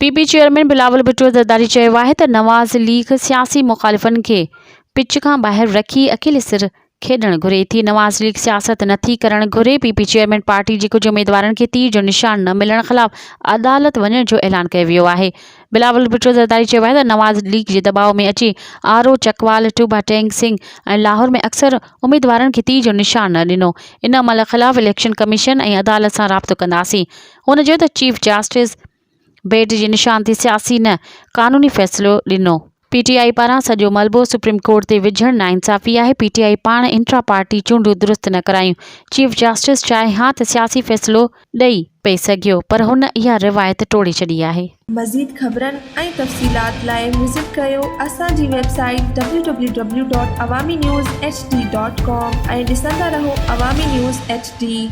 PP chairman Bilawal Bhutto Zardari चयो आहे त नवाज़ लीग सियासी मुखालिफ़नि खे पिच खां ॿाहिरि रखी अकेले सिर खेॾणु घुरे थी। नवाज़ लीग सियासत नथी करणु घुरे। पीपी चेयरमैन पार्टी जे कुझु उम्मीदवारनि खे तीर जो निशान न मिलण ख़िलाफ़ अदालत वञण जो ऐलान कयो वियो आहे। बिलावल भुट्टो ज़रदारी चयो आहे त नवाज़ लीग जे दॿाउ में अची आरो चकवाल टूबा टेंग सिंह ऐं लाहौर में अक्सर उम्मीदवारनि खे तीर जो निशान न ॾिनो। इन अमल ख़िलाफ़ इलेक्शन कमीशन ऐं अदालत सां राब्तो कंदासीं। हुन चयो त चीफ जस्टिस बेट जे निशान ते सियासी न क़ानूनी फ़ैसिलो ॾिनो। पीटीआई पारां सॼो मलबो सुप्रीम कोर्ट ते विझणु नाइंसाफ़ी आहे। पीटीआई पाण इंट्रा पार्टी चूंडूं दुरुस्त न करायूं। चीफ जस्टिस चाहे हा त सियासी फ़ैसिलो ॾेई पई सघियो, पर हुन इहा रिवायत टोड़े छॾी आहे। मज़ीद ख़बरनि ऐं तफ़सीलात लाइ विज़िट कयो असांजी वेबसाइट www.awamiNewsHD.com ऐं ॾिसंदा रहो अवामी न्यूज़ HD।